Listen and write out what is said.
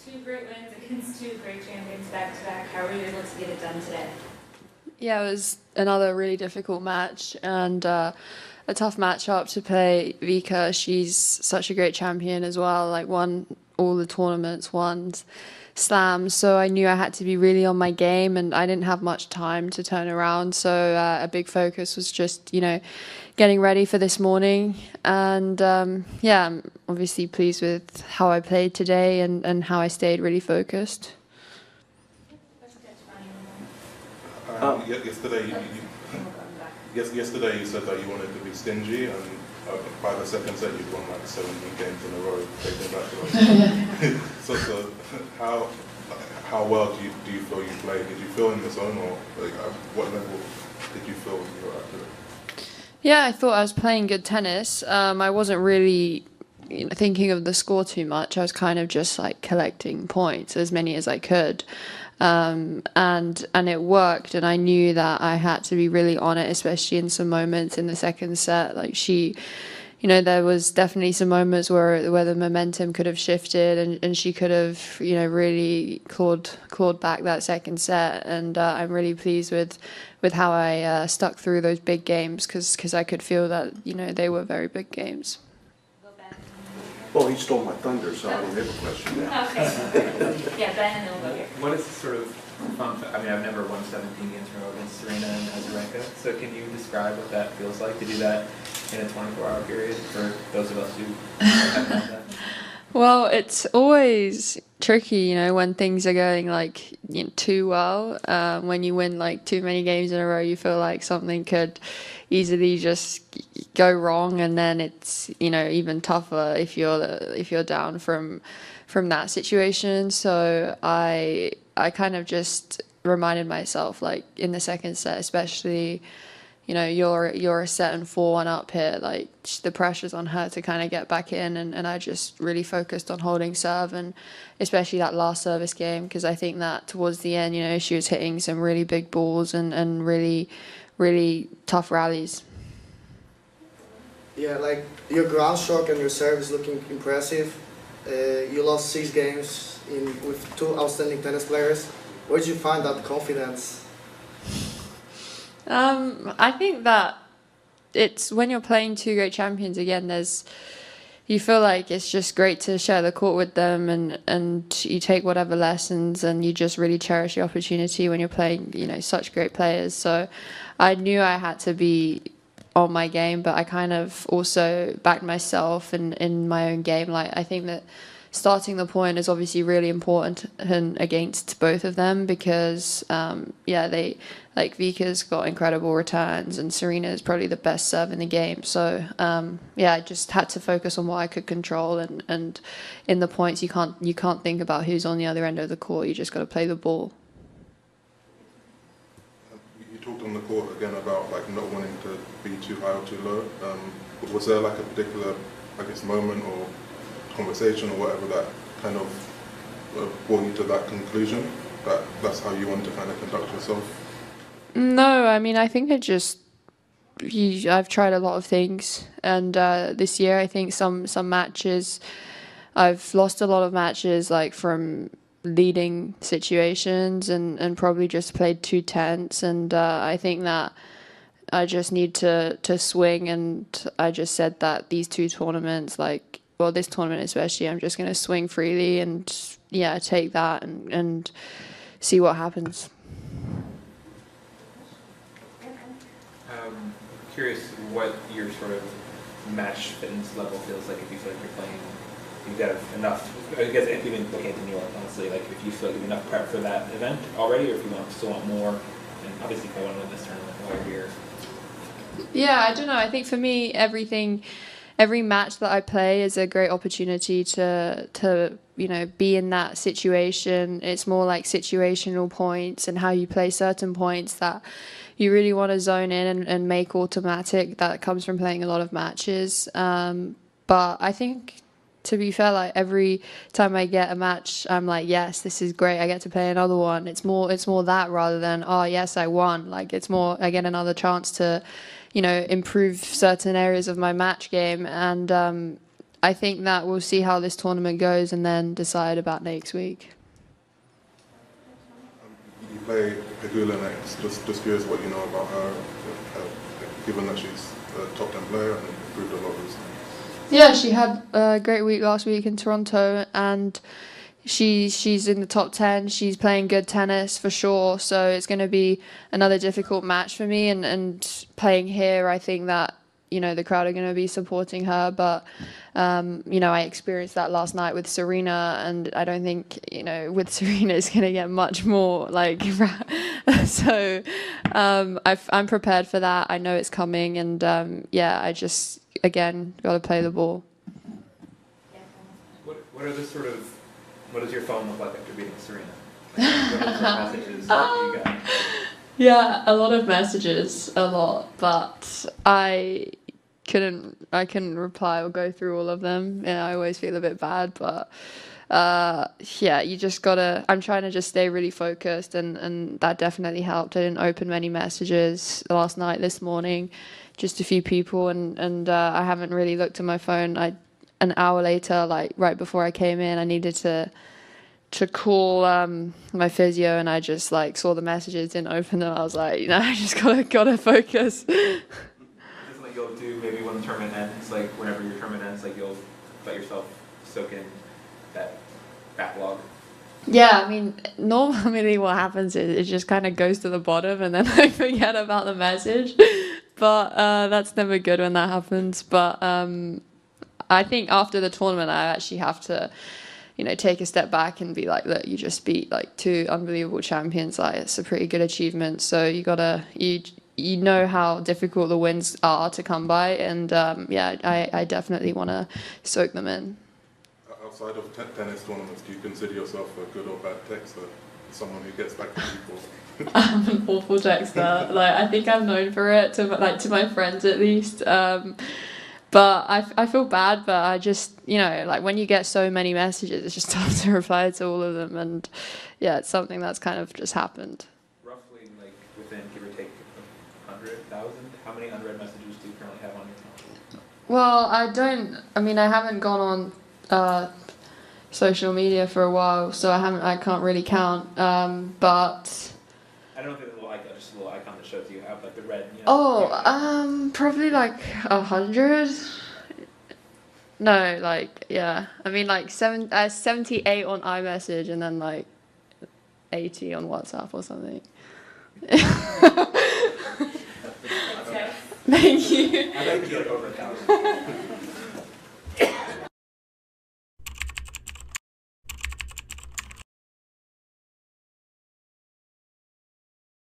Two great wins against two great champions back to back. How were you able to get it done today? Yeah, it was another really difficult match and a tough matchup to play Vika. She's such a great champion as well, like won all the tournaments, won slams. So I knew I had to be really on my game and I didn't have much time to turn around. So a big focus was just, getting ready for this morning. And yeah, I'm obviously pleased with how I played today and how I stayed really focused. Yesterday you said that you wanted to be stingy, and by the second set you'd won like 17 games in a row, taking back to us. So how well do you feel you played? Did you feel in the zone, or like, at what level did you feel when you were out there? Yeah, I thought I was playing good tennis. I wasn't really thinking of the score too much. I was kind of just like collecting points, as many as I could. And it worked, and I knew that I had to be really on it, especially in some moments in the second set. Like there was definitely some moments where the momentum could have shifted, and she could have really clawed back that second set. And I'm really pleased with how I stuck through those big games because I could feel that they were very big games. Well, he stole my thunder, so I don't have a question now. Okay. Yeah, Ben, and then we'll go here. What is sort of fun? I mean, I've never won 17 games in a row against Serena and Azarenka. So can you describe what that feels like to do that in a 24-hour period for those of us who haven't done that? Well, it's always tricky, when things are going too well. When you win too many games in a row, you feel like something could easily just go wrong, and then it's even tougher if you're down from that situation. So I kind of just reminded myself, like in the second set especially, you're a set and 4-1 up here, like the pressure's on her to kind of get back in, and I just really focused on holding serve, and especially that last service game, because I think that towards the end she was hitting some really big balls and really tough rallies. Yeah, like your ground stroke and your serve is looking impressive. You lost 6 games with 2 outstanding tennis players. Where did you find that confidence? I think that it's when you're playing 2 great champions again, you feel like it's just great to share the court with them, and you take whatever lessons, and you just really cherish the opportunity when you're playing such great players. So I knew I had to be on my game, but I kind of also backed myself in my own game. Like, I think that starting the point is obviously really important against both of them, because Vika's got incredible returns and Serena is probably the best serve in the game. So I just had to focus on what I could control, and in the points you can't think about who's on the other end of the court. You just got to play the ball. You talked on the court again about not wanting to be too high or too low. Was there a particular, moment or conversation or whatever that kind of brought you to that conclusion, that that's how you want to kind of conduct yourself? No, I mean, I think I've tried a lot of things, and this year I think some matches, I've lost a lot of matches from leading situations and probably just played too tense, and I think that I just need to swing, and I just said that these 2 tournaments, this tournament especially, I'm just going to swing freely and take that and see what happens. Curious what your sort of match fitness level feels like if you feel like you're playing, you've got enough, I guess even looking at New York, honestly, if you feel like you have enough prep for that event already, or if you still want more, and obviously if I want to win this tournament while you're here. Yeah, I don't know. I think for me, every match that I play is a great opportunity to be in that situation. It's more like situational points and how you play certain points that you really want to zone in and make automatic. That comes from playing a lot of matches. But I think, to be fair, every time I get a match, I'm like, yes, this is great. I get to play another one. It's more that rather than, oh yes, I won. It's more, I get another chance to improve certain areas of my match game. And I think that we'll see how this tournament goes and then decide about next week. You play Pegula next. Just curious what you know about her, given that she's a top 10 player and improved a lot recently. Yeah, she had a great week last week in Toronto, and she's in the top 10. She's playing good tennis for sure, so it's going to be another difficult match for me. And playing here, I think that, you know, the crowd are going to be supporting her, but you know, I experienced that last night with Serena, and I don't think, you know, with Serena it's going to get much more like so I'm prepared for that. I know it's coming, and yeah, I just again got to play the ball. What are the sort of, what does your phone look like after beating Serena? Like, what are the sort of messages that you got? Yeah, a lot of messages, a lot, but I couldn't reply or go through all of them. Yeah, I always feel a bit bad, but yeah, you just gotta, I'm trying to just stay really focused, and that definitely helped. I didn't open many messages last night, this morning, just a few people, and I haven't really looked at my phone. An hour later, like right before I came in, I needed to call my physio, and I just like saw the messages, didn't open them. I was like, you know, I just gotta focus. Isn't like you'll do maybe when the tournament ends, like whenever your tournament ends, like you'll let yourself soak in that backlog? Yeah, I mean, normally what happens is it just kind of goes to the bottom, and then I forget about the message. But that's never good when that happens. But I think after the tournament, I actually have to, you know, take a step back and be like, look, you just beat like 2 unbelievable champions. Like, it's a pretty good achievement. So you gotta, you know how difficult the wins are to come by, and yeah, I definitely want to soak them in. Outside of tennis tournaments, do you consider yourself a good or bad texter? Someone who gets back to people? I'm an awful texter. Like, I think I'm known for it, to my friends at least. But I feel bad, but I just, you know, like when you get so many messages, it's just tough to reply to all of them. And yeah, it's something that's kind of just happened. Roughly, like within, give or take, 100,000, how many unread messages do you currently have on your phone? Well, I haven't gone on social media for a while, so I can't really count. But I don't think the little icon, just a little icon that shows you have like the red, you know. Probably like 100. No, like, yeah. I mean, like 78 on iMessage, and then like 80 on WhatsApp or something. That's it. Thank you. I think you're like over 1,000.